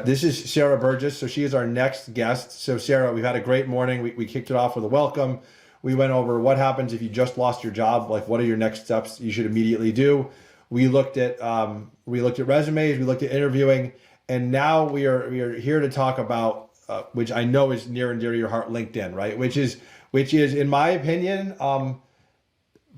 This is Sarah Burgess. So she is our next guest. So Sarah, we've had a great morning. We kicked it off with a welcome. We went over what happens if you just lost your job. Like, what are your next steps you should immediately do? We looked at resumes. We looked at interviewing, and now we are here to talk about which I know is near and dear to your heart, LinkedIn, right? Which is in my opinion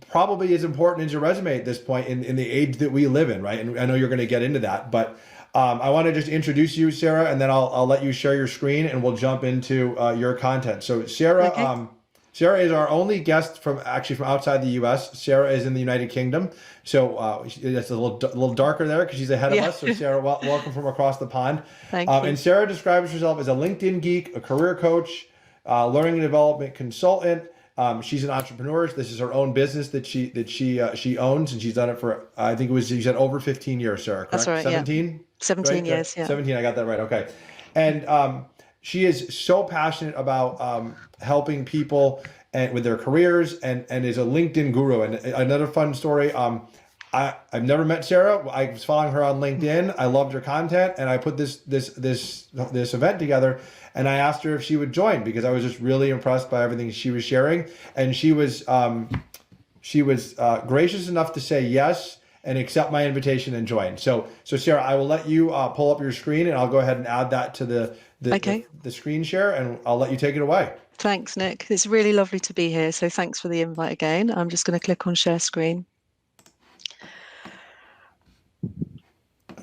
probably as important as your resume at this point in the age that we live in, right? And I know you're going to get into that, but I want to just introduce you, Sarah, and then I'll let you share your screen and we'll jump into your content. So Okay. Sarah is our only guest from outside the U.S. Sarah is in the United Kingdom, so it's a little darker there because she's ahead of Yeah. us. So Sarah, welcome from across the pond. Thank you. And Sarah describes herself as a LinkedIn geek, a career coach, learning and development consultant. She's an entrepreneur. This is her own business that she owns, and she's done it for I think it was you said over 15 years, Sarah. That's Correct? right. Yeah. 17, 17 right? years. Yeah. 17. I got that right. Okay, and she is so passionate about helping people and with their careers, and is a LinkedIn guru. And another fun story. I've never met Sarah. I was following her on LinkedIn. I loved her content, and I put this event together. And I asked her if she would join because I was just really impressed by everything she was sharing. And she was gracious enough to say yes and accept my invitation and join. So Sarah, I will let you pull up your screen, and I'll go ahead and add that to Okay. the screen share, and I'll let you take it away. Thanks, Nick. It's really lovely to be here. So thanks for the invite again. I'm just going to click on share screen.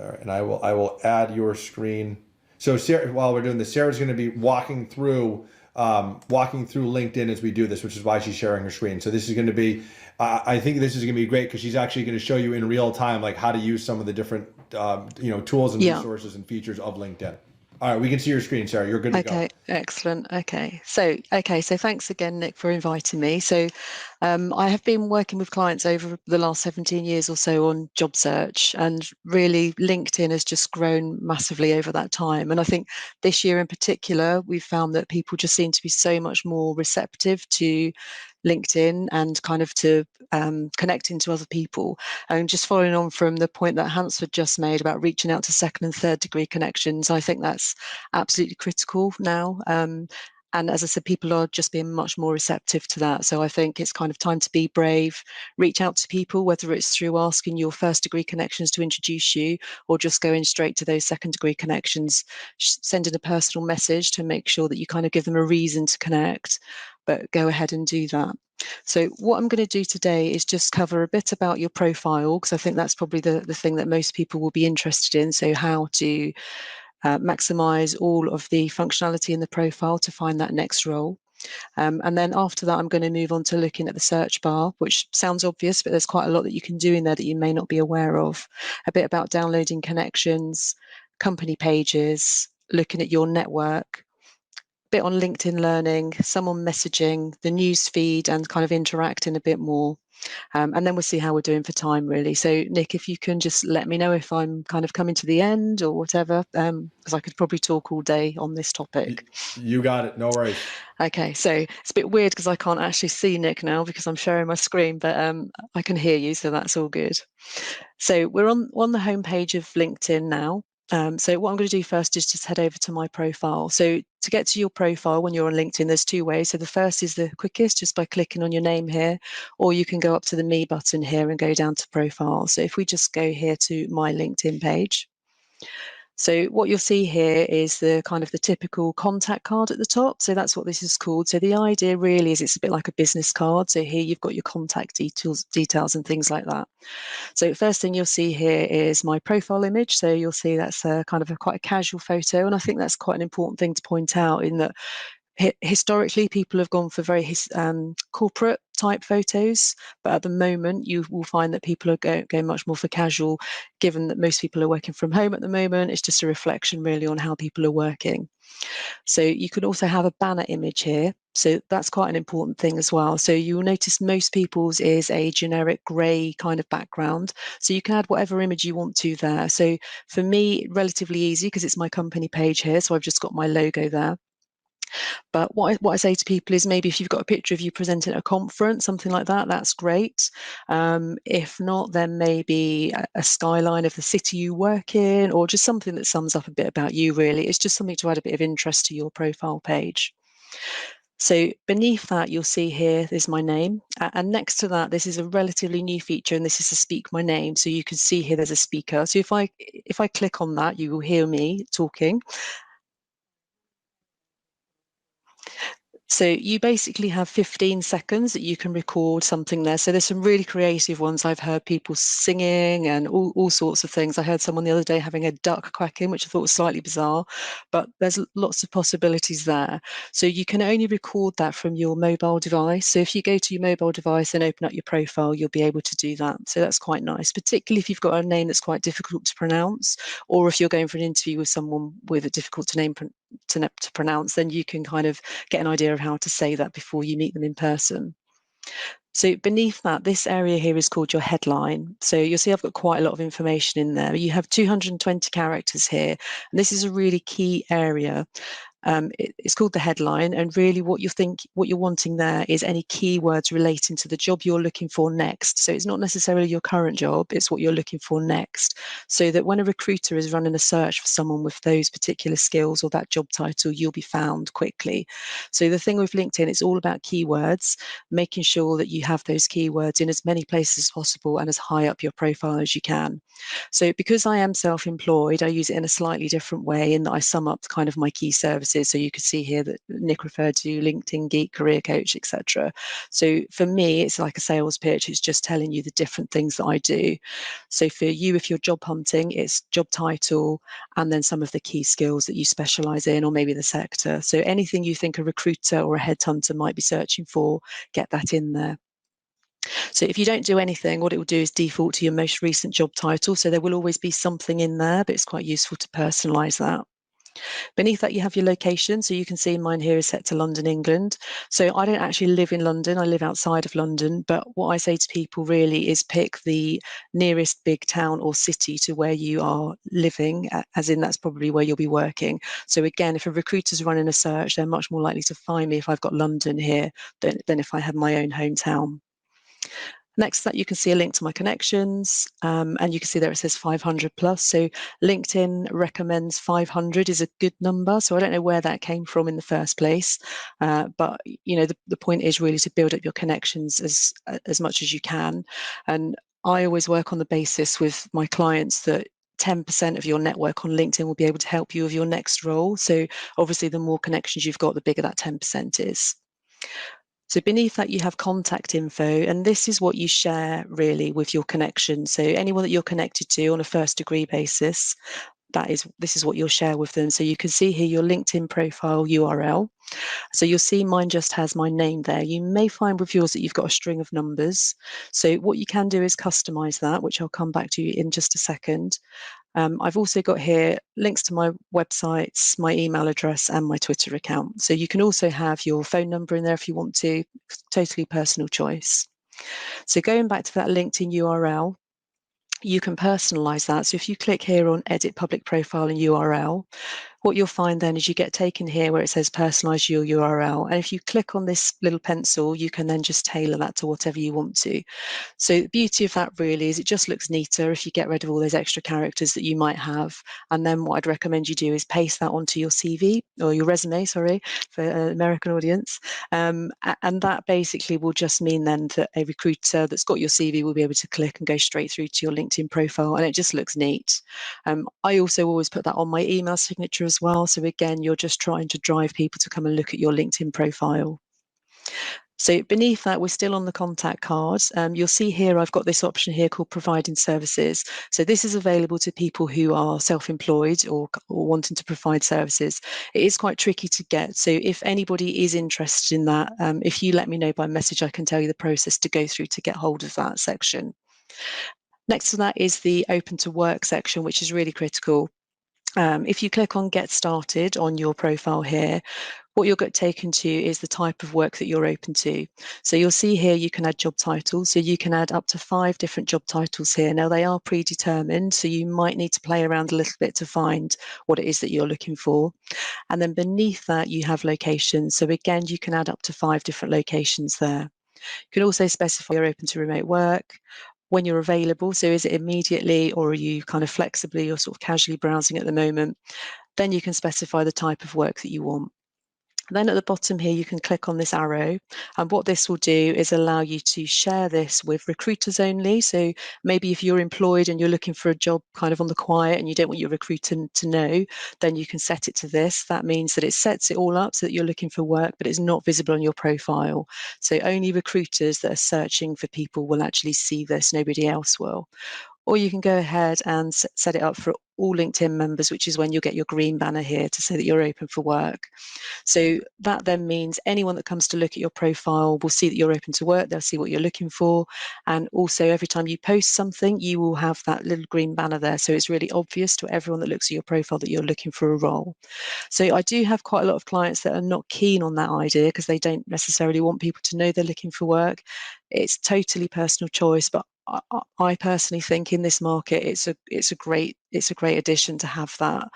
All right, and I will add your screen. So Sarah, while we're doing this, Sarah's going to be walking through LinkedIn as we do this, which is why she's sharing her screen. So this is going to be, I think this is going to be great because she's actually going to show you in real time like how to use some of the different tools and Yeah. resources and features of LinkedIn. All right, we can see your screen, Sarah. You're good to go. Okay, excellent. So thanks again, Nick, for inviting me. So I have been working with clients over the last 17 years or so on job search, and really LinkedIn has just grown massively over that time. And I think this year in particular, we've found that people just seem to be so much more receptive to LinkedIn and kind of to connecting to other people. And just following on from the point that Hansford just made about reaching out to second and third degree connections, I think that's absolutely critical now. And as I said, people are just being much more receptive to that. So I think it's kind of time to be brave, reach out to people, whether it's through asking your first degree connections to introduce you or just going straight to those second degree connections, sending a personal message to make sure that you kind of give them a reason to connect, but go ahead and do that. So what I'm going to do today is just cover a bit about your profile, because I think that's probably the thing that most people will be interested in. So how to maximize all of the functionality in the profile to find that next role. And then after that, I'm going to move on to looking at the search bar, which sounds obvious, but there's quite a lot that you can do in there that you may not be aware of. A bit about downloading connections, company pages, looking at your network, bit on LinkedIn Learning, some on messaging, the news feed, and kind of interacting a bit more. And then we'll see how we're doing for time, really. So, Nick, if you can just let me know if I'm kind of coming to the end or whatever, because I could probably talk all day on this You, topic. you got it. No worries. Okay, so it's a bit weird because I can't actually see Nick now because I'm sharing my screen, but I can hear you, so that's all good. So we're on the homepage of LinkedIn now. So what I'm going to do first is just head over to my profile. So to get to your profile when you're on LinkedIn, there's two ways. So the first is the quickest, just by clicking on your name here, or you can go up to the Me button here and go down to profile. So if we just go here to my LinkedIn page. So what you'll see here is the kind of the typical contact card at the top. So that's what this is called. So the idea really is it's a bit like a business card. So here you've got your contact details and things like that. So first thing you'll see here is my profile image. So you'll see that's a kind of quite a casual photo. And I think that's quite an important thing to point out in that historically people have gone for very corporate type photos, but at the moment you will find that people are going much more for casual, given that most people are working from home at the moment. It's just a reflection really on how people are working. So you can also have a banner image here. So that's quite an important thing as well. So you'll notice most people's is a generic grey kind of background. So you can add whatever image you want to there. So for me, relatively easy because it's my company page here. So I've just got my logo there. But what I say to people is maybe if you've got a picture of you presenting at a conference, something like that, that's great. If not, then maybe a skyline of the city you work in, or just something that sums up a bit about you, really. It's just something to add a bit of interest to your profile page. So beneath that, you'll see here, there's my name. And next to that, this is a relatively new feature, and this is to speak my name. So you can see here there's a speaker. So if I click on that, you will hear me talking. So you basically have 15 seconds that you can record something there. So there's some really creative ones. I've heard people singing and all sorts of things. I heard someone the other day having a duck quacking, which I thought was slightly bizarre, but there's lots of possibilities there. So you can only record that from your mobile device. So if you go to your mobile device and open up your profile, you'll be able to do that. So that's quite nice, particularly if you've got a name that's quite difficult to pronounce, or if you're going for an interview with someone with a difficult to pronounce, then you can kind of get an idea of how to say that before you meet them in person. So beneath that, this area here is called your headline. So you'll see I've got quite a lot of information in there. You have 220 characters here, and this is a really key area. It's called the headline, and really what you're wanting there is any keywords relating to the job you're looking for next. So it's not necessarily your current job, it's what you're looking for next, so that when a recruiter is running a search for someone with those particular skills or that job title, you'll be found quickly. So the thing with LinkedIn, it's all about keywords, making sure that you have those keywords in as many places as possible and as high up your profile as you can. So because I am self-employed, I use it in a slightly different way in that I sum up kind of my key services. So you can see here that Nick referred to LinkedIn Geek, Career Coach, etc. So for me, it's like a sales pitch. It's just telling you the different things that I do. So for you, if you're job hunting, it's job title and then some of the key skills that you specialize in, or maybe the sector. So anything you think a recruiter or a headhunter might be searching for, get that in there. So if you don't do anything, what it will do is default to your most recent job title. So there will always be something in there, but it's quite useful to personalize that. Beneath that, you have your location. So you can see mine here is set to London, England. So I don't actually live in London. I live outside of London. But what I say to people really is pick the nearest big town or city to where you are living, as in that's probably where you'll be working. So again, if a recruiter's running a search, they're much more likely to find me if I've got London here than if I have my own hometown. Next to that, you can see a link to my connections, and you can see there it says 500 plus. So LinkedIn recommends 500 is a good number. So I don't know where that came from in the first place, but the point is really to build up your connections as much as you can. And I always work on the basis with my clients that 10% of your network on LinkedIn will be able to help you with your next role. So obviously, the more connections you've got, the bigger that 10% is. So beneath that, you have contact info, and this is what you share really with your connection. So anyone that you're connected to on a first degree basis, this is what you'll share with them. So you can see here your LinkedIn profile URL. So you'll see mine just has my name there. You may find with yours that you've got a string of numbers. So what you can do is customize that, which I'll come back to in just a second. I've also got here links to my websites, my email address, and my Twitter account. So you can also have your phone number in there if you want to, totally personal choice. So going back to that LinkedIn URL, you can personalize that. So if you click here on edit public profile and URL, what you'll find then is you get taken here where it says personalize your URL. And if you click on this little pencil, you can then just tailor that to whatever you want to. So the beauty of that really is it just looks neater if you get rid of all those extra characters that you might have. And then what I'd recommend you do is paste that onto your CV or your resume, sorry, for an American audience. And that basically will just mean then that a recruiter that's got your CV will be able to click and go straight through to your LinkedIn profile, and it just looks neat. I also always put that on my email signature as well. So again, you're just trying to drive people to come and look at your LinkedIn profile. So beneath that, we're still on the contact cards. You'll see here, I've got this option here called providing services. So this is available to people who are self-employed or wanting to provide services. It is quite tricky to get. So if anybody is interested in that, if you let me know by message, I can tell you the process to go through to get hold of that section. Next to that is the open to work section, which is really critical. If you click on get started on your profile here, what you'll get taken to is the type of work that you're open to. So you'll see here you can add job titles. So you can add up to 5 different job titles here. Now they are predetermined, so you might need to play around a little bit to find what it is that you're looking for. And then beneath that you have locations. So again, you can add up to 5 different locations there. You can also specify you're open to remote work, when you're available. So is it immediately, or are you kind of flexibly or sort of casually browsing at the moment? Then you can specify the type of work that you want. Then at the bottom here, you can click on this arrow, and what this will do is allow you to share this with recruiters only. So maybe if you're employed and you're looking for a job kind of on the quiet and you don't want your recruiter to know, then you can set it to this. That means that it sets it all up so that you're looking for work, but it's not visible on your profile. So only recruiters that are searching for people will actually see this, nobody else will. Or you can go ahead and set it up for all LinkedIn members, which is when you'll get your green banner here to say that you're open for work. So that then means anyone that comes to look at your profile will see that you're open to work, they'll see what you're looking for. And also every time you post something, you will have that little green banner there. So it's really obvious to everyone that looks at your profile that you're looking for a role. So I do have quite a lot of clients that are not keen on that idea because they don't necessarily want people to know they're looking for work. It's totally personal choice, but I personally think in this market it's a great addition to have that,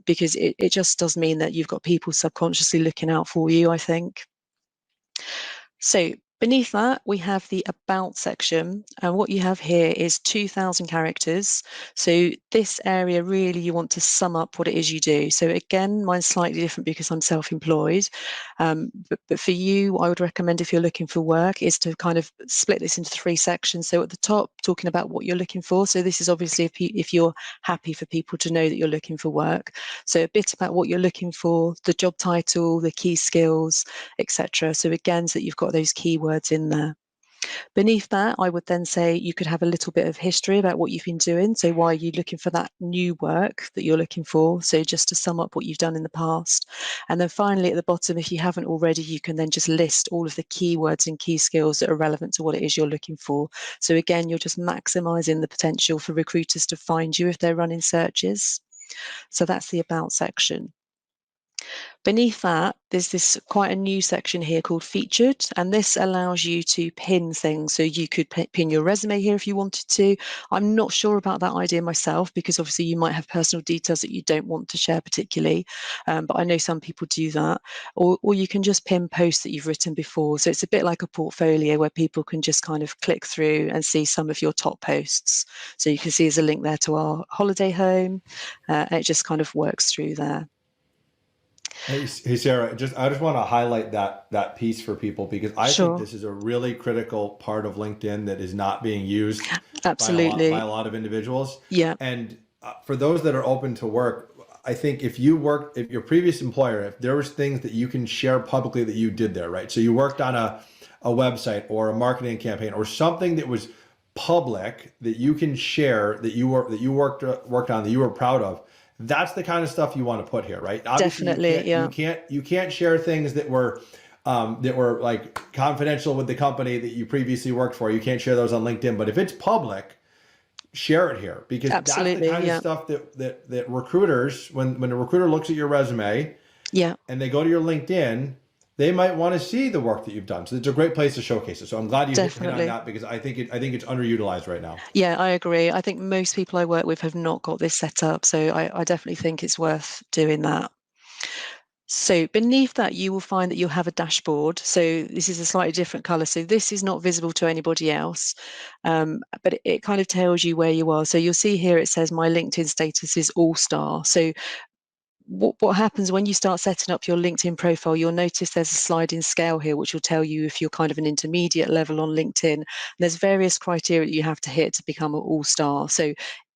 because it just does mean that you've got people subconsciously looking out for you, I think. So beneath that, we have the About section. And what you have here is 2,000 characters. So this area, really, you want to sum up what it is you do. So again, mine's slightly different because I'm self-employed. But for you, I would recommend, if you're looking for work, is to kind of split this into 3 sections. So at the top, talking about what you're looking for. So this is obviously if you're happy for people to know that you're looking for work. So a bit about what you're looking for, the job title, the key skills, etc. So again, so that you've got those keywords in there. Beneath that, I would then say you could have a little bit of history about what you've been doing. So why are you looking for that new work that you're looking for? So just to sum up what you've done in the past. And then finally at the bottom, if you haven't already, you can then just list all of the keywords and key skills that are relevant to what it is you're looking for. So again, you're just maximizing the potential for recruiters to find you if they're running searches. So that's the About section. Beneath that, there's this quite a new section here called Featured, and this allows you to pin things. So you could pin your resume here if you wanted to. I'm not sure about that idea myself, because obviously you might have personal details that you don't want to share particularly, but I know some people do that. Or you can just pin posts that you've written before. So it's a bit like a portfolio where people can just kind of click through and see some of your top posts. So you can see there's a link there to our holiday home, and it just kind of works through there. Hey, Sarah, I just want to highlight that piece for people, because I think Sure, this is a really critical part of LinkedIn that is not being used by absolutely. a lot of individuals. Yeah, And for those that are open to work, I think if your previous employer, if there was things that you can share publicly that you did there, right? So you worked on a website or a marketing campaign or something that was public that you can share, that you worked on, that you were proud of. That's the kind of stuff you want to put here, right? Obviously, definitely. Yeah, you can't share things that were like confidential with the company that you previously worked for. You can't share those on LinkedIn. But if it's public, share it here, because that's the absolutely. kind of Yeah, stuff that recruiters, when a recruiter looks at your resume yeah, and they go to your LinkedIn, they might want to see the work that you've done. So it's a great place to showcase it. So I'm glad you hit on definitely. that, because I think it's underutilized right now. Yeah, I agree. I think most people I work with have not got this set up, so I definitely think it's worth doing that. So beneath that, you will find that you'll have a dashboard. So this is a slightly different color. So this is not visible to anybody else, but it kind of tells you where you are. So you'll see here it says my LinkedIn status is all star. So what happens when you start setting up your LinkedIn profile, you'll notice there's a sliding scale here, which will tell you if you're kind of an intermediate level on LinkedIn. And there's various criteria that you have to hit to become an all-star. So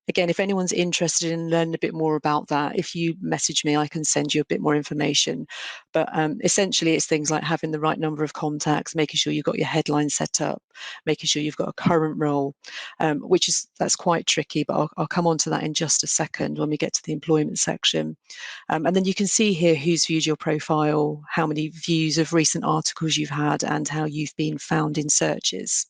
again, if anyone's interested in learning a bit more about that, if you message me, I can send you a bit more information. But essentially, it's things like having the right number of contacts, making sure you've got your headline set up, making sure you've got a current role, that's quite tricky, but I'll come on to that in just a second when we get to the employment section. And then you can see here who's viewed your profile, how many views of recent articles you've had, and how you've been found in searches.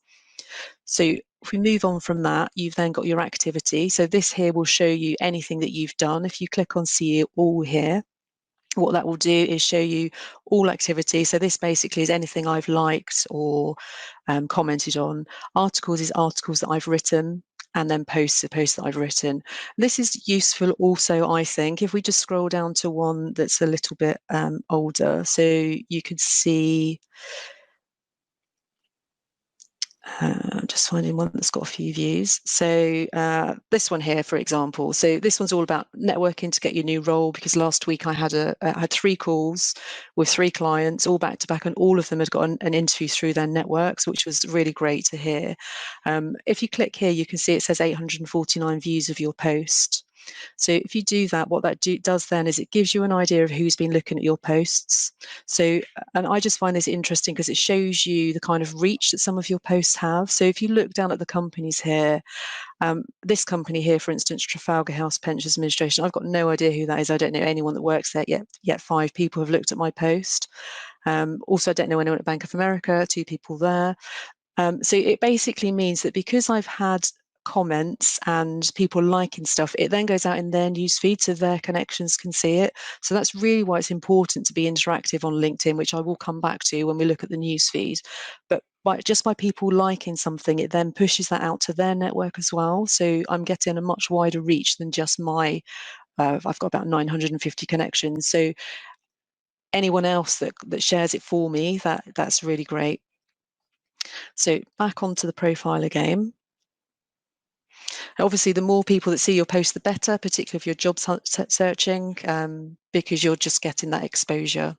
So if we move on from that, you've then got your activity. So this here will show you anything that you've done. If you click on see all here, what that will do is show you all activity. So this basically is anything I've liked or commented on. Articles is articles that I've written, and then posts are posts that I've written. This is useful also, I think, if we just scroll down to one that's a little bit older. So you can see, just finding one that's got a few views. So this one here, for example. So this one's all about networking to get your new role, because last week I had had 3 calls with 3 clients, all back to back, and all of them had got an interview through their networks, which was really great to hear. If you click here, you can see it says 849 views of your post. So if you do that, what that does then is it gives you an idea of who's been looking at your posts. So, and I just find this interesting because it shows you the kind of reach that some of your posts have. So if you look down at the companies here, this company here, for instance, Trafalgar House Pensions Administration, I've got no idea who that is. I don't know anyone that works there yet 5 people have looked at my post. Also, I don't know anyone at Bank of America, 2 people there. So it basically means that because I've had comments and people liking stuff, it then goes out in their newsfeed so their connections can see it. So that's really why it's important to be interactive on LinkedIn, which I will come back to when we look at the newsfeed. But by people liking something, it then pushes that out to their network as well. So I'm getting a much wider reach than just my, I've got about 950 connections. So anyone else that shares it for me, that's really great. So back onto the profile again. Obviously, the more people that see your post, the better, particularly if you're job searching, because you're just getting that exposure.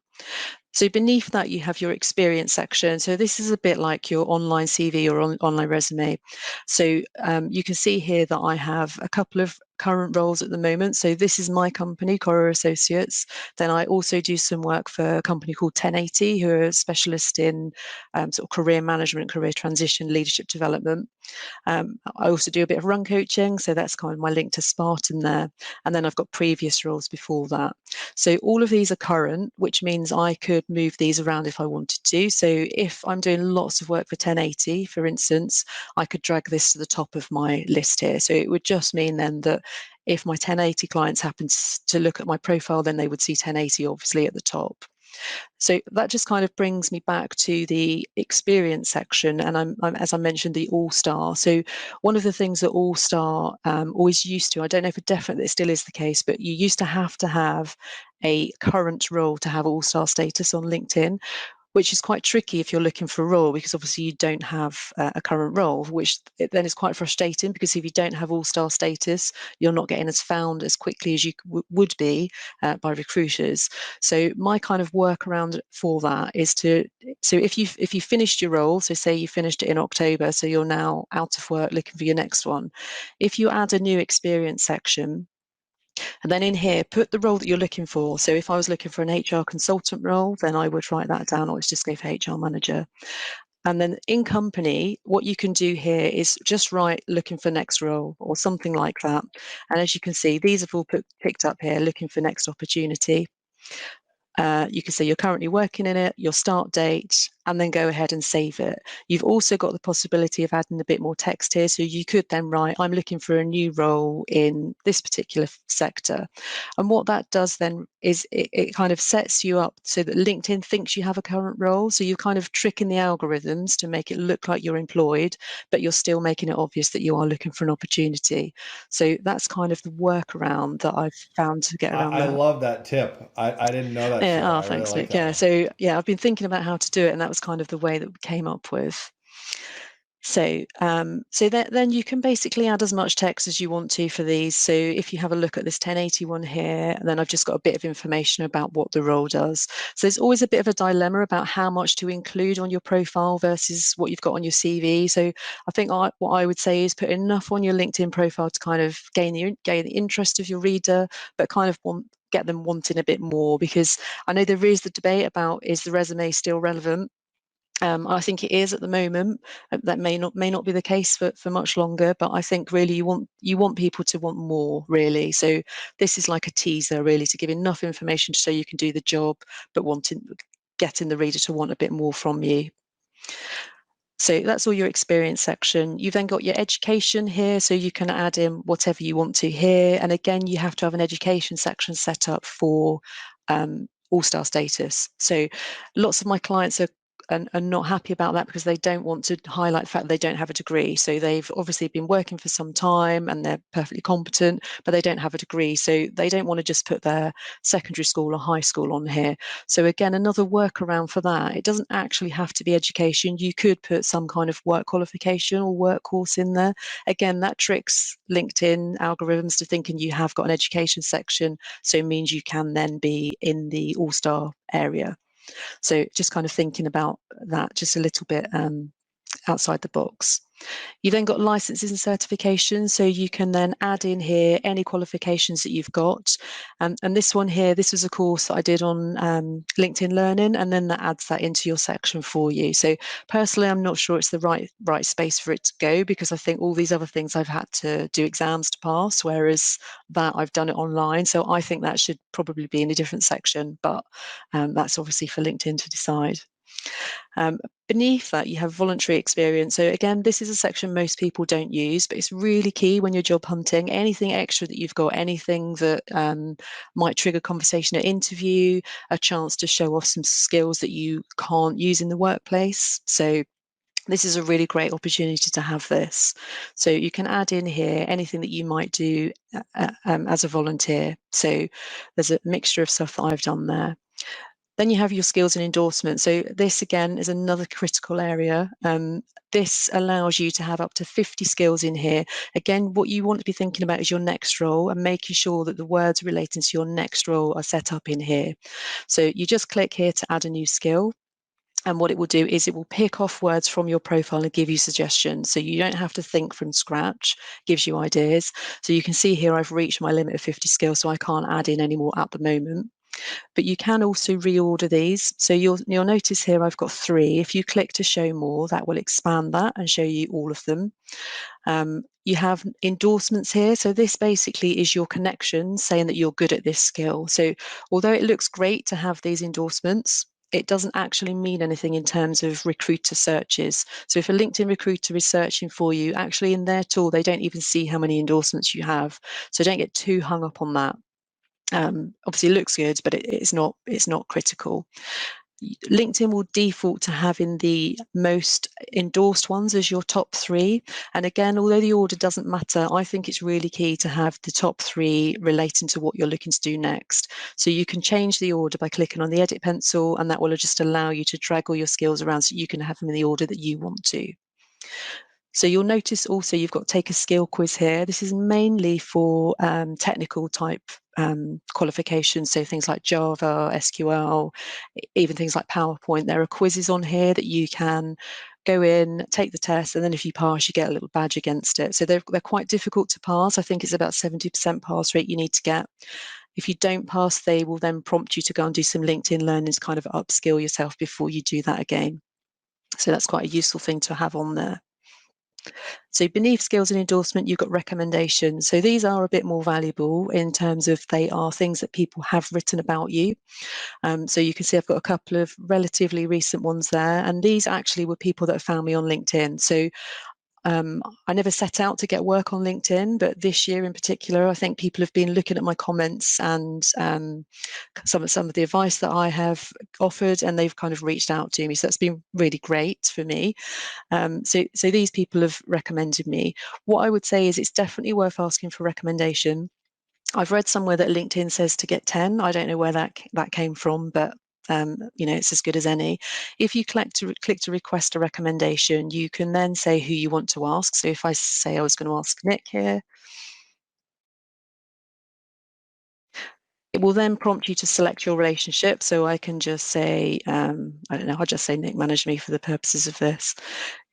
So beneath that, you have your experience section. So this is a bit like your online CV or online resume. So you can see here that I have a couple of current roles at the moment. So this is my company, Cora Associates. Then I also do some work for a company called 1080, who are a specialist in sort of career management, career transition, leadership development. I also do a bit of run coaching, so that's kind of my link to Spartan there. And then I've got previous roles before that. So all of these are current, which means I could move these around if I wanted to. So if I'm doing lots of work for 1080, for instance, I could drag this to the top of my list here. So it would just mean then that if my 1080 clients happen to look at my profile, then they would see 1080 obviously at the top. So that just kind of brings me back to the experience section, and I'm as I mentioned, the All-Star. So one of the things that All-Star always used to, I don't know for definite it still is the case, but you used to have a current role to have All-Star status on LinkedIn, which is quite tricky if you're looking for a role, because obviously you don't have a current role, which then is quite frustrating, because if you don't have all-star status, you're not getting as found as quickly as you would be by recruiters. So my kind of workaround for that is so if you finished your role, so say you finished it in October, so you're now out of work looking for your next one, if you add a new experience section, and then in here, put the role that you're looking for. So if I was looking for an HR consultant role, then I would write that down, or it's just go for HR manager. And then in company, what you can do here is just write looking for next role or something like that. And as you can see, these have all picked up here, looking for next opportunity. You can say you're currently working in it, your start date, and then go ahead and save it. You've also got the possibility of adding a bit more text here. So you could then write, I'm looking for a new role in this particular sector. And what that does then is it kind of sets you up so that LinkedIn thinks you have a current role. So you're kind of tricking the algorithms to make it look like you're employed, but you're still making it obvious that you are looking for an opportunity. So that's kind of the workaround that I've found to get around I that. love that tip. I didn't know that, Yeah, Sarah. oh, I really thanks, like Luke. that Yeah, one. so yeah, I've been thinking about how to do it, and that was kind of the way that we came up with. So, then you can basically add as much text as you want to for these. So if you have a look at this 1080 one here, and then I've just got a bit of information about what the role does. So there's always a bit of a dilemma about how much to include on your profile versus what you've got on your CV. So I think what I would say is put enough on your LinkedIn profile to kind of gain the interest of your reader, but kind of get them wanting a bit more, because I know there is the debate about, is the resume still relevant? I think it is at the moment. That may not be the case for much longer, but I think really you want people to want more, really. So this is like a teaser, really, to give enough information so you can do the job, but getting the reader to want a bit more from you. So that's all your experience section. You've then got your education here, so you can add in whatever you want to here. And again, you have to have an education section set up for all-star status. So lots of my clients are not happy about that because they don't want to highlight the fact that they don't have a degree. So they've obviously been working for some time and they're perfectly competent, but they don't have a degree. So they don't want to just put their secondary school or high school on here. So again, another workaround for that. It doesn't actually have to be education. You could put some kind of work qualification or work course in there. Again, that tricks LinkedIn algorithms to thinking you have got an education section. So it means you can then be in the all-star area. So just kind of thinking about that just a little bit outside the box. You then got licenses and certifications, so you can then add in here any qualifications that you've got. And this one here, this was a course that I did on LinkedIn Learning, and then that adds that into your section for you. So personally, I'm not sure it's the right space for it to go, because I think all these other things I've had to do exams to pass, whereas that I've done it online. So I think that should probably be in a different section, but that's obviously for LinkedIn to decide. Beneath that, you have voluntary experience. So again, this is a section most people don't use, but it's really key when you're job hunting. Anything extra that you've got, anything that might trigger conversation at interview, a chance to show off some skills that you can't use in the workplace. So this is a really great opportunity to have this. So you can add in here anything that you might do as a volunteer. So there's a mixture of stuff that I've done there. Then you have your skills and endorsements. So this again is another critical area. This allows you to have up to 50 skills in here. Again, what you want to be thinking about is your next role and making sure that the words relating to your next role are set up in here. So you just click here to add a new skill. And what it will do is it will pick off words from your profile and give you suggestions. So you don't have to think from scratch, gives you ideas. So you can see here I've reached my limit of 50 skills, so I can't add in any more at the moment. But you can also reorder these. So you'll notice here I've got 3. If you click to show more, that will expand that and show you all of them. You have endorsements here. So this basically is your connection saying that you're good at this skill. So although it looks great to have these endorsements, it doesn't actually mean anything in terms of recruiter searches. So if a LinkedIn recruiter is searching for you, actually in their tool, they don't even see how many endorsements you have. So don't get too hung up on that. Obviously it looks good, but it's not critical. LinkedIn will default to having the most endorsed ones as your top 3. And again, although the order doesn't matter, I think it's really key to have the top 3 relating to what you're looking to do next. So you can change the order by clicking on the edit pencil, and that will just allow you to drag all your skills around so you can have them in the order that you want to. So you'll notice also you've got take a skill quiz here. This is mainly for technical type qualifications, so things like Java, SQL, even things like PowerPoint. There are quizzes on here that you can go in, take the test, and then if you pass, you get a little badge against it. So they're quite difficult to pass. I think it's about 70% pass rate you need to get. If you don't pass, they will then prompt you to go and do some LinkedIn Learning to kind of upskill yourself before you do that again. So that's quite a useful thing to have on there. So beneath skills and endorsement, you've got recommendations. So these are a bit more valuable in terms of they are things that people have written about you. So you can see I've got a couple of relatively recent ones there. And these actually were people that found me on LinkedIn. So I never set out to get work on LinkedIn, but this year in particular, I think people have been looking at my comments and some of the advice that I have offered, and they've kind of reached out to me. So that's been really great for me. So these people have recommended me. What I would say is it's definitely worth asking for recommendation. I've read somewhere that LinkedIn says to get 10. I don't know where that came from, but it's as good as any. If you click to request a recommendation, you can then say who you want to ask. So if I say I was going to ask Nick here, it will then prompt you to select your relationship. So I can just say, I don't know, I'll just say Nick managed me for the purposes of this.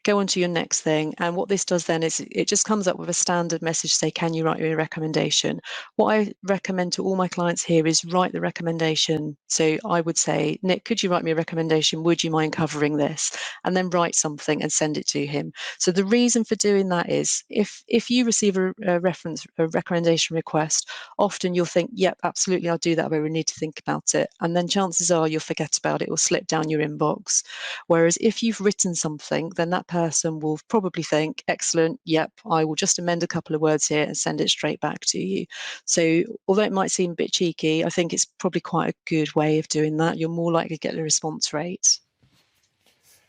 Go on to your next thing. And what this does then is it just comes up with a standard message, say, can you write me a recommendation? What I recommend to all my clients here is write the recommendation. So I would say, Nick, could you write me a recommendation? Would you mind covering this? And then write something and send it to him. So the reason for doing that is if you receive a recommendation request, often you'll think, yep, absolutely, I'll do that, but we need to think about it. And then chances are you'll forget about it or slip down your inbox. Whereas if you've written something, then that person will probably think, excellent, yep, I will just amend a couple of words here and send it straight back to you. So although it might seem a bit cheeky, I think it's probably quite a good way of doing that. You're more likely to get the response rate.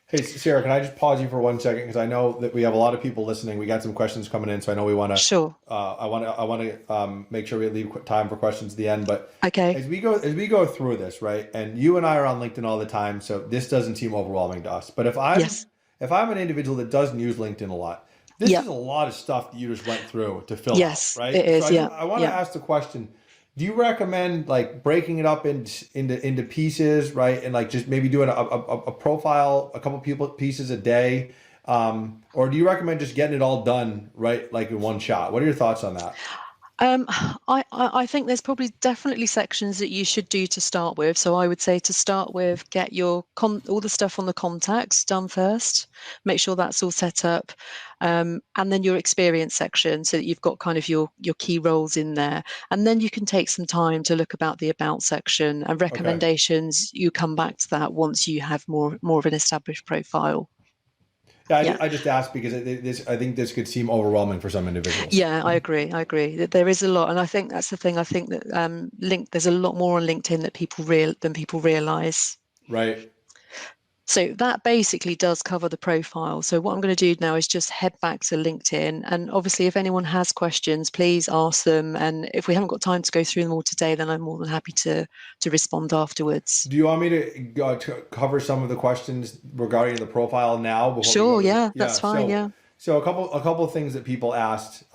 Hey, Sarah, can I just pause you for 1 second? Because I know that we have a lot of people listening. We got some questions coming in, so I know we want to. Sure. I want to make sure we leave time for questions at the end. But Okay. as we go through this, right? And you and I are on LinkedIn all the time, so this doesn't seem overwhelming to us. But Yes. if I'm an individual that doesn't use LinkedIn a lot, this Yeah. is a lot of stuff that you just went through to fill out, Yes, right? it is. So Yeah. I want to Yeah. ask the question: do you recommend like breaking it up into pieces, right? And like just maybe doing a profile, a couple people pieces a day, or do you recommend just getting it all done right, like in one shot? What are your thoughts on that? I think there's probably definitely sections that you should do to start with. So I would say to start with, get your all the stuff on the contacts done first. Make sure that's all set up, and then your experience section, so that you've got kind of your key roles in there. And then you can take some time to look about the about section and Okay. recommendations. You come back to that once you have more of an established profile. Yeah, Yeah. I just asked because I think this could seem overwhelming for some individuals. Yeah, I agree. I agree that there is a lot, and I think that's the thing. I think that there's a lot more on LinkedIn that people realize. Right. So that basically does cover the profile. So what I'm going to do now is just head back to LinkedIn, and obviously, if anyone has questions, please ask them. And if we haven't got time to go through them all today, then I'm more than happy to respond afterwards. Do you want me to cover some of the questions regarding the profile now before we go Sure. to Yeah, yeah? that's fine. Yeah. So a couple of things that people asked.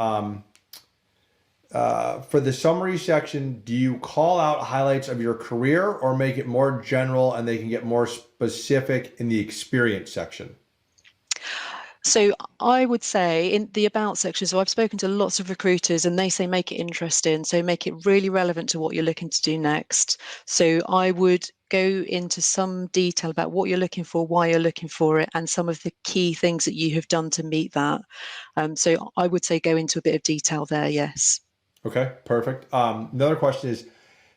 For the summary section, do you call out highlights of your career or make it more general and they can get more specific in the experience section? So I would say in the about section, so I've spoken to lots of recruiters and they say make it interesting. So make it really relevant to what you're looking to do next. So I would go into some detail about what you're looking for, why you're looking for it, and some of the key things that you have done to meet that. So I would say go into a bit of detail there, yes. Okay, perfect. Another question is,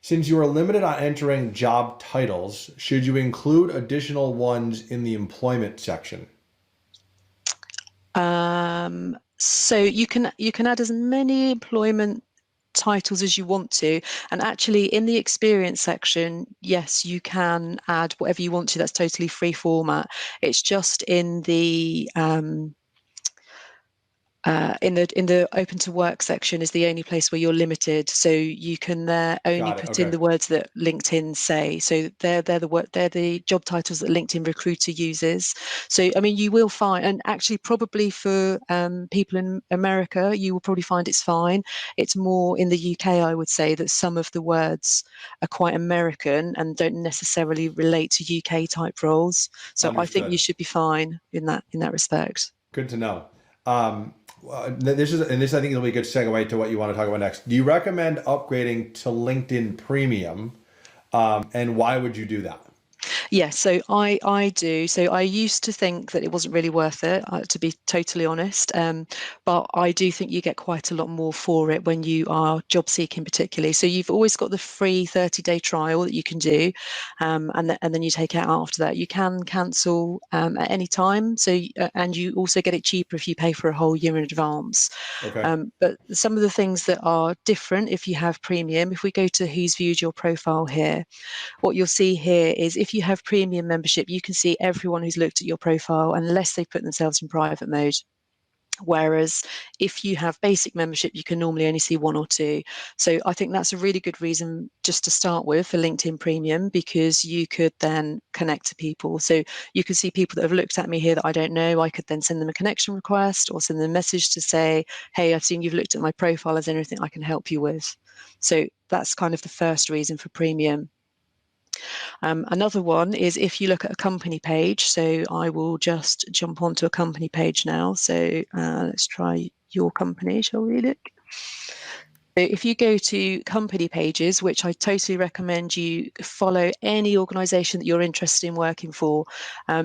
since you are limited on entering job titles, should you include additional ones in the employment section? So you can add as many employment titles as you want to, and actually in the experience section, yes, you can add whatever you want to. That's totally free format. It's just in the open to work section is the only place where you're limited. So you can there only Got it. put in Okay. the words that LinkedIn say. So they're the job titles that LinkedIn Recruiter uses. So I mean, you will find, and actually probably for people in America, you will probably find it's fine. It's more in the UK, I would say, that some of the words are quite American and don't necessarily relate to UK type roles. So I think you Understood. should be fine in that respect. Good to know. This I think will be a good segue to what you want to talk about next. Do you recommend upgrading to LinkedIn Premium? And why would you do that? Yes, so I do. So I used to think that it wasn't really worth it, to be totally honest. But I do think you get quite a lot more for it when you are job seeking, particularly. So you've always got the free 30-day trial that you can do, and then you take it out after that. You can cancel at any time. So and you also get it cheaper if you pay for a whole year in advance. Okay. But some of the things that are different if you have premium, if we go to who's viewed your profile here, what you'll see here is if you have premium membership, you can see everyone who's looked at your profile unless they put themselves in private mode. Whereas if you have basic membership, you can normally only see one or two. So I think that's a really good reason just to start with for LinkedIn Premium, because you could then connect to people. So you could see people that have looked at me here that I don't know. I could then send them a connection request or send them a message to say, hey, I've seen you've looked at my profile. Is there anything I can help you with? So that's kind of the first reason for Premium. Another one is if you look at a company page. So I will just jump onto a company page now. So let's try your company, shall we look? So if you go to company pages, which I totally recommend you follow any organization that you're interested in working for,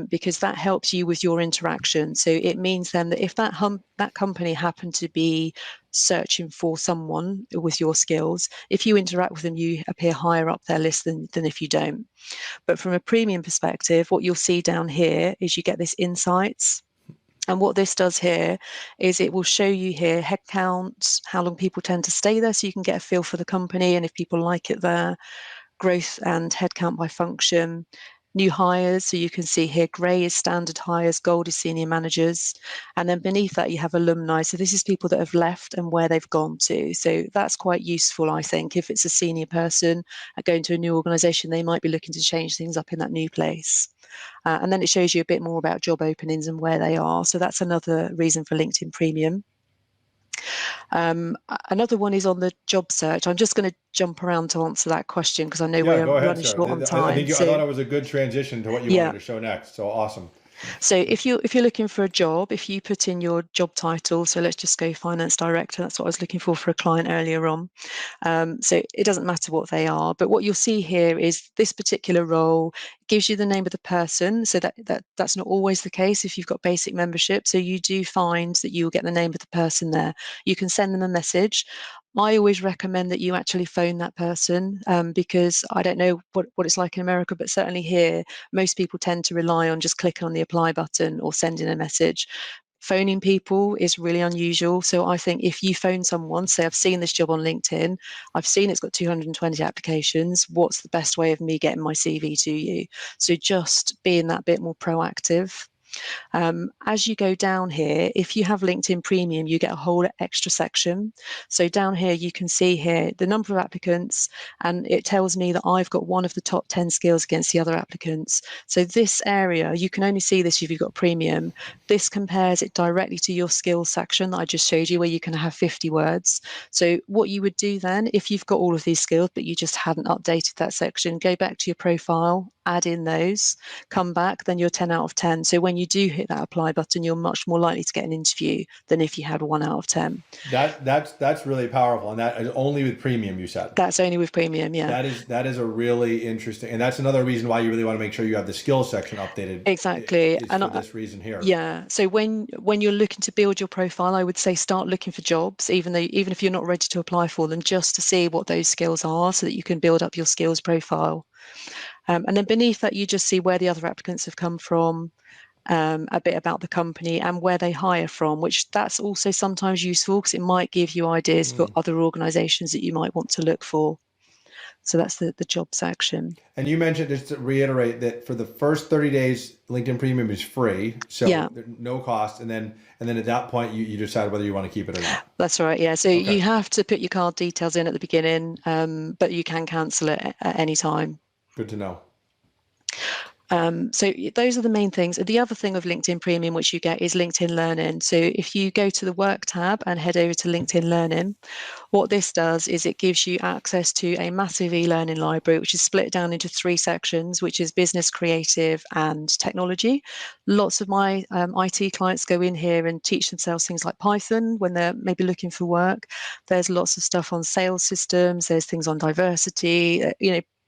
because that helps you with your interaction. So it means then that if that company happened to be searching for someone with your skills, if you interact with them, you appear higher up their list than if you don't. But from a premium perspective, what you'll see down here is you get this insights. And what this does here is it will show you here headcounts, how long people tend to stay there, so you can get a feel for the company and if people like it there, growth and headcount by function, new hires. So you can see here, grey is standard hires, gold is senior managers. And then beneath that, you have alumni. So this is people that have left and where they've gone to. So that's quite useful, I think. If it's a senior person going to a new organization, they might be looking to change things up in that new place. And then it shows you a bit more about job openings and where they are. So that's another reason for LinkedIn Premium. Another one is on the job search. I'm just going to jump around to answer that question because I know Yeah, we're go ahead, running sir. short on I time. think I thought it was a good transition to what you wanted Yeah. to show next. So awesome. So if you're looking for a job, if you put in your job title, so let's just go finance director. That's what I was looking for a client earlier on. So it doesn't matter what they are, but what you'll see here is this particular role gives you the name of the person. So that's not always the case if you've got basic membership. So you do find that you will get the name of the person there. You can send them a message. I always recommend that you actually phone that person because I don't know what it's like in America, but certainly here, most people tend to rely on just clicking on the apply button or sending a message. Phoning people is really unusual. So I think if you phone someone, say, I've seen this job on LinkedIn, I've seen it's got 220 applications. What's the best way of me getting my CV to you? So just being that bit more proactive. As you go down here, if you have LinkedIn Premium, you get a whole extra section. So down here, you can see here the number of applicants, and it tells me that I've got one of the top 10 skills against the other applicants. So this area, you can only see this if you've got Premium. This compares it directly to your skills section that I just showed you, where you can have 50 words. So what you would do then, if you've got all of these skills, but you just hadn't updated that section, go back to your profile, add in those, come back, then you're 10 out of 10. So when you do hit that apply button, you're much more likely to get an interview than if you had 1 out of 10. That's really powerful, and that is only with premium, you said. That's only with Premium, yeah. That is a really interesting, and that's another reason why you really want to make sure you have the skills section updated. Exactly. Is And for this reason here. yeah, so when you're looking to build your profile, I would say start looking for jobs, even if you're not ready to apply for them, just to see what those skills are so that you can build up your skills profile. And then beneath that, you just see where the other applicants have come from, a bit about the company and where they hire from, which that's also sometimes useful because it might give you ideas for other organizations that you might want to look for. So that's the job section. And you mentioned, just to reiterate, that for the first 30 days, LinkedIn Premium is free, so Yeah. no cost. And then at that point, you decide whether you want to keep it or not. That's right. Yeah. So Okay. you have to put your card details in at the beginning, but you can cancel it at any time. Good to know. So those are the main things. The other thing of LinkedIn Premium, which you get, is LinkedIn Learning. So if you go to the Work tab and head over to LinkedIn Learning, what this does is it gives you access to a massive e-learning library, which is split down into 3 sections, which is business, creative, and technology. Lots of my IT clients go in here and teach themselves things like Python when they're maybe looking for work. There's lots of stuff on sales systems. There's things on diversity,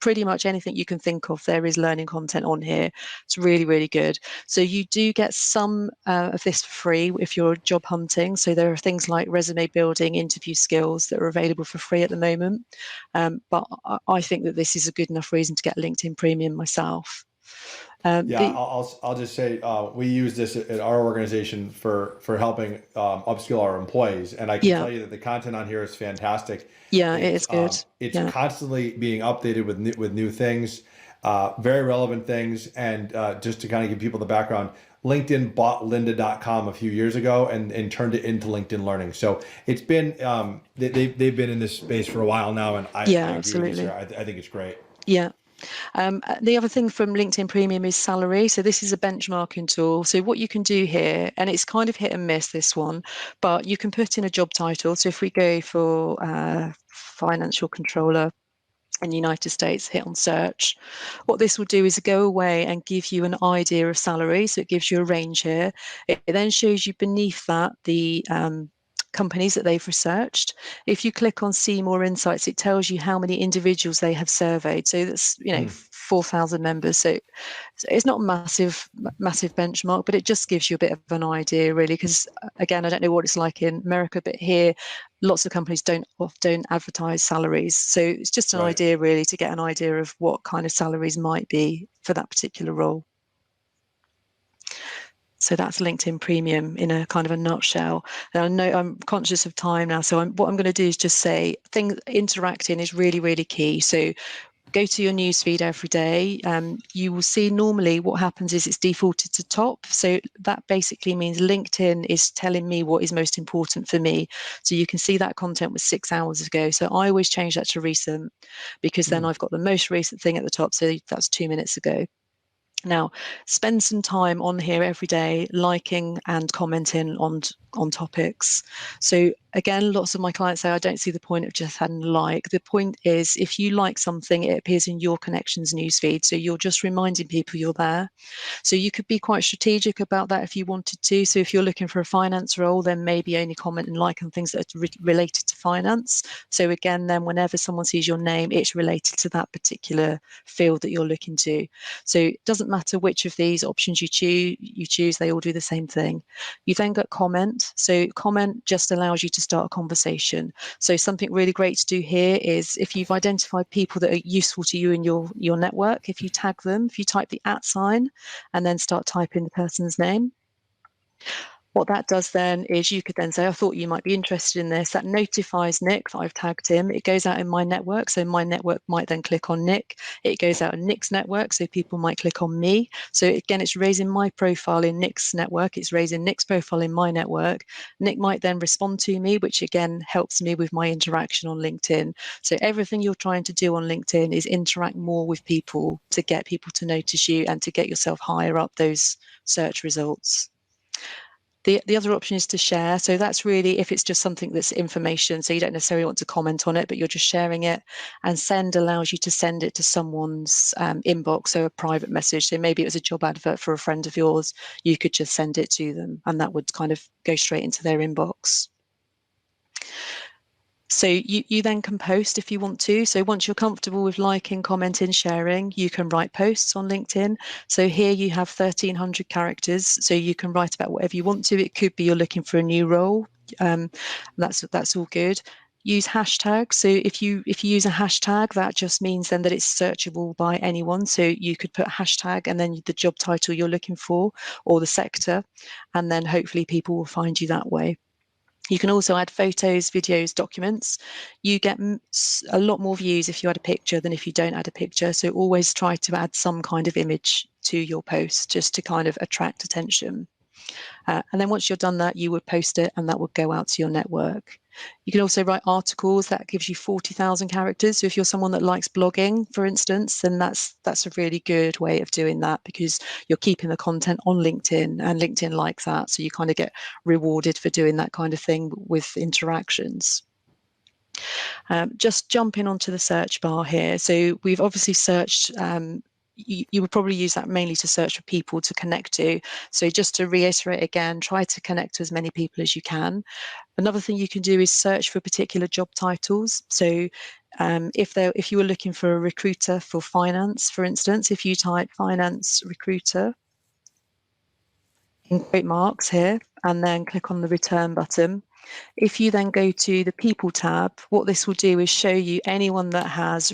pretty much anything you can think of, there is learning content on here. It's really, really good. So you do get some of this for free if you're job hunting. So there are things like resume building, interview skills that are available for free at the moment. But I think that this is a good enough reason to get LinkedIn Premium myself. Yeah, I'll just say we use this at our organization for helping upskill our employees, and I can tell you that the content on here is fantastic. Yeah, it is good. It's constantly being updated with new things, very relevant things, and just to kind of give people the background, LinkedIn bought lynda.com a few years ago and turned it into LinkedIn Learning. So it's been they've been in this space for a while now, and I agree absolutely. with you, Sarah. I think it's great. Yeah. The other thing from LinkedIn Premium is salary. So this is a benchmarking tool. So what you can do here, and it's kind of hit and miss, this one, but you can put in a job title. So if we go for financial controller in the United States, hit on search, what this will do is go away and give you an idea of salary. So it gives you a range here. It then shows you beneath that the companies that they've researched. If you click on see more insights, it tells you how many individuals they have surveyed. So that's 4,000 members. So it's not a massive benchmark, but it just gives you a bit of an idea, really, because again, I don't know what it's like in America, but here lots of companies don't advertise salaries. So it's just an idea, really, to get an idea of what kind of salaries might be for that particular role. So that's LinkedIn Premium in a kind of a nutshell. And I know I'm conscious of time now, so what I'm going to do is just say interacting is really, really key. So go to your newsfeed every day. You will see normally what happens is it's defaulted to top. So that basically means LinkedIn is telling me what is most important for me. So you can see that content was 6 hours ago. So I always change that to recent, because then I've got the most recent thing at the top. So that's 2 minutes ago. Now, spend some time on here every day, liking and commenting on topics. So again, lots of my clients say, I don't see the point of just having a like. The point is, if you like something, it appears in your connections newsfeed. So you're just reminding people you're there. So you could be quite strategic about that if you wanted to. So if you're looking for a finance role, then maybe only comment and like on things that are related to finance. So again, then whenever someone sees your name, it's related to that particular field that you're looking to. So it doesn't matter which of these options you choose, they all do the same thing. You then got comment. So comment just allows you to start a conversation. So something really great to do here is, if you've identified people that are useful to you in your network, if you tag them, if you type the @ sign and then start typing the person's name, what that does then is you could then say, I thought you might be interested in this. That notifies Nick that I've tagged him. It goes out in my network. So my network might then click on Nick. It goes out in Nick's network. So people might click on me. So again, it's raising my profile in Nick's network. It's raising Nick's profile in my network. Nick might then respond to me, which again helps me with my interaction on LinkedIn. So everything you're trying to do on LinkedIn is interact more with people to get people to notice you and to get yourself higher up those search results. The other option is to share. So that's really if it's just something that's information. So you don't necessarily want to comment on it, but you're just sharing it. And send allows you to send it to someone's inbox, so a private message. So maybe it was a job advert for a friend of yours. You could just send it to them and that would kind of go straight into their inbox. So you then can post if you want to. So once you're comfortable with liking, commenting, sharing, you can write posts on LinkedIn. So here you have 1,300 characters. So you can write about whatever you want to. It could be you're looking for a new role. That's all good. Use hashtags. So if you use a hashtag, that just means then that it's searchable by anyone. So you could put hashtag and then the job title you're looking for or the sector, and then hopefully people will find you that way. You can also add photos, videos, documents. You get a lot more views if you add a picture than if you don't add a picture. So always try to add some kind of image to your post just to kind of attract attention. And then once you're done that, you would post it and that would go out to your network. You can also write articles. That gives you 40,000 characters. So if you're someone that likes blogging, for instance, then that's a really good way of doing that, because you're keeping the content on LinkedIn and LinkedIn likes that. So you kind of get rewarded for doing that kind of thing with interactions. Just jumping onto the search bar here. So we've obviously searched, you would probably use that mainly to search for people to connect to. So just to reiterate again, try to connect to as many people as you can. Another thing you can do is search for particular job titles. So if you were looking for a recruiter for finance, for instance, if you type finance recruiter in quote marks here, and then click on the return button. If you then go to the people tab, what this will do is show you anyone that has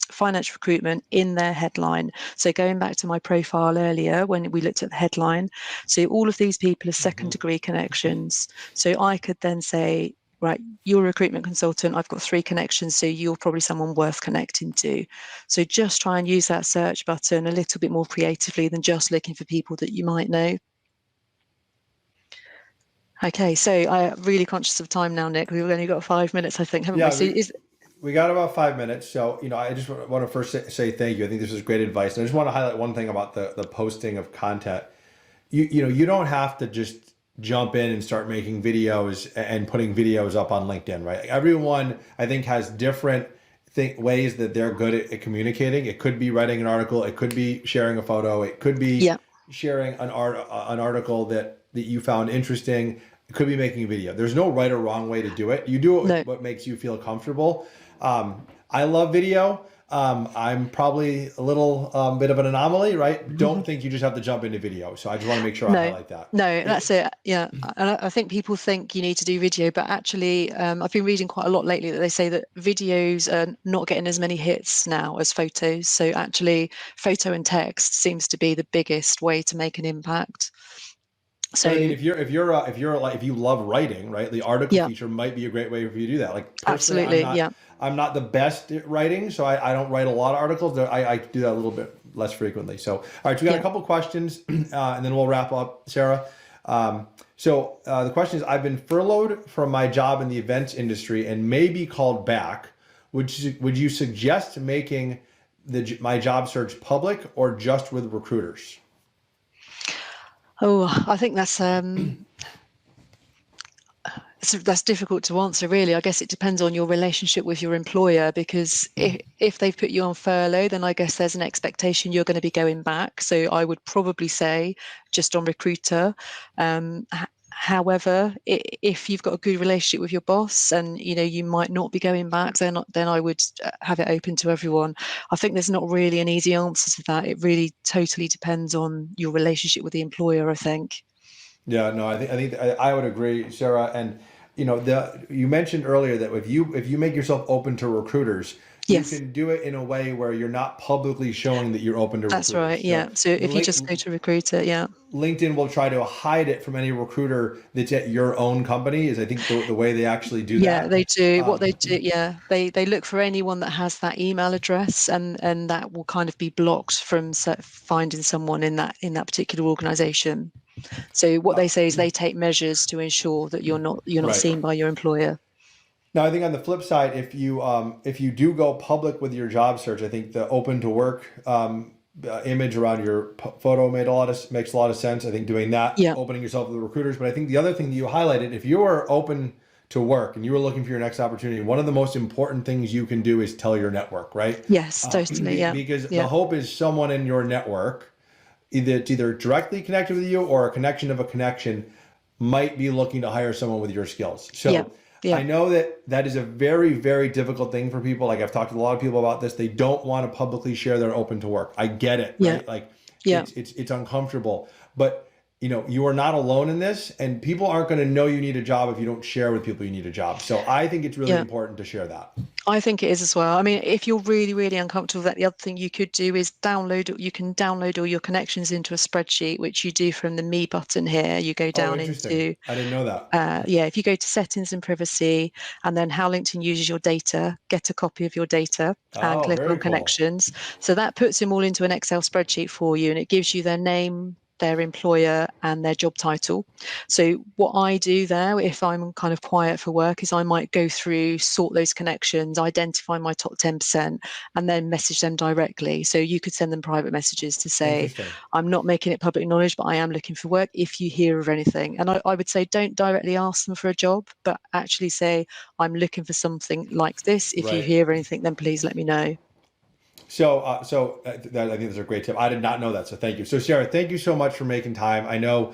finance recruitment in their headline. So going back to my profile earlier when we looked at the headline, so all of these people are second degree connections. So I could then say, right, you're a recruitment consultant, I've got 3 connections, so you're probably someone worth connecting to. So just try and use that search button a little bit more creatively than just looking for people that you might know. Okay, so I'm really conscious of time now, Nick. We've only got 5 minutes, I think, haven't we? So we got about 5 minutes. So, I just want to first say thank you. I think this is great advice. And I just want to highlight one thing about the posting of content. You don't have to just jump in and start making videos and putting videos up on LinkedIn, right? Everyone, I think, has different ways that they're good at communicating. It could be writing an article. It could be sharing a photo. It could be sharing an article that you found interesting. It could be making a video. There's no right or wrong way to do it. You do what makes you feel comfortable. I love video. I'm probably a little bit of an anomaly, right? Don't think you just have to jump into video. So I just want to make sure I highlight that. No, that's it. Yeah. And I think people think you need to do video, but actually I've been reading quite a lot lately that they say that videos are not getting as many hits now as photos. So actually photo and text seems to be the biggest way to make an impact. But I mean, So if you love writing, right, the article yeah, feature might be a great way for you to do that. Like personally, absolutely. Yeah. I'm not the best at writing, so I don't write a lot of articles. I do that a little bit less frequently. So, all right, so we got a Yeah. couple questions, and then we'll wrap up, Sarah. The question is: I've been furloughed from my job in the events industry and may be called back. Would you suggest making my job search public or just with recruiters? Oh, I think that's difficult to answer, really. I guess it depends on your relationship with your employer, because if they've put you on furlough, then I guess there's an expectation you're going to be going back. So I would probably say just on recruiter. However, if you've got a good relationship with your boss and you might not be going back, then I would have it open to everyone. I think there's not really an easy answer to that. It really totally depends on your relationship with the employer, I think. Yeah, no, I think I would agree, Sarah. And you mentioned earlier that if you make yourself open to recruiters, you Yes. can do it in a way where you're not publicly showing that you're open to That's recruiters. right. Yeah. So if you just go to recruiter, yeah. LinkedIn will try to hide it from any recruiter that's at your own company. Is I think the way they actually do Yeah, that. they do. What they do, yeah, they look for anyone that has that email address, and that will kind of be blocked from finding someone in that particular organization. So what they say is they take measures to ensure that you're not Right. seen by your employer. Now, I think on the flip side, if you do go public with your job search, I think the open to work image around your photo makes a lot of sense. I think doing that, Yeah. opening yourself to the recruiters. But I think the other thing that you highlighted, if you are open to work and you are looking for your next opportunity, one of the most important things you can do is tell your network, right? Yes, totally. Yeah. Because the Yeah. hope is someone in your network, either directly connected with you or a connection of a connection, might be looking to hire someone with your skills. Yeah. So Yeah. I know that is a very, very difficult thing for people. Like I've talked to a lot of people about this. They don't want to publicly share they're open to work. I get it, Yeah. right? Like Yeah. it's uncomfortable, but you are not alone in this, and people aren't going to know you need a job if you don't share with people you need a job. So I think it's really Yeah. important to share that. I think it is as well. I mean, if you're really, really uncomfortable with that, the other thing you could do is you can download all your connections into a spreadsheet, which you do from the Me button here. You go Oh, down interesting. into, I didn't know that. if you go to settings and privacy, and then how LinkedIn uses your data, get a copy of your data and Oh, click very on cool. connections. So that puts them all into an Excel spreadsheet for you, and it gives you their name, their employer, and their job title. So what I do there, if I'm kind of quiet for work, is I might go through, sort those connections, identify my top 10%, and then message them directly. So you could send them private messages to say, Interesting. I'm not making it public knowledge, but I am looking for work if you hear of anything. And I would say don't directly ask them for a job, but actually say, I'm looking for something like this. If you Right. hear anything, then please let me know. I think that's a great tip. I did not know that, so thank you. So Sarah, thank you so much for making time. I know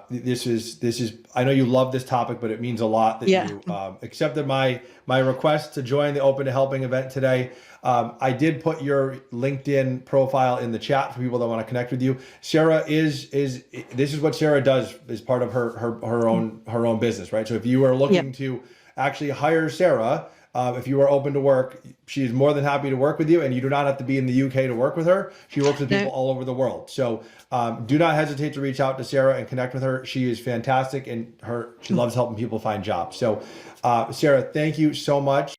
this is. I know you love this topic, but it means a lot that Yeah. you accepted my request to join the Open to Helping event today. I did put your LinkedIn profile in the chat for people that want to connect with you. Sarah is this is what Sarah does as part of her own business, right? So if you are Yeah. looking to actually hire Sarah. If you are open to work, she is more than happy to work with you, and you do not have to be in the UK to work with her. She works with No. people all over the world. So do not hesitate to reach out to Sarah and connect with her. She is fantastic, and she loves helping people find jobs. So Sarah, thank you so much.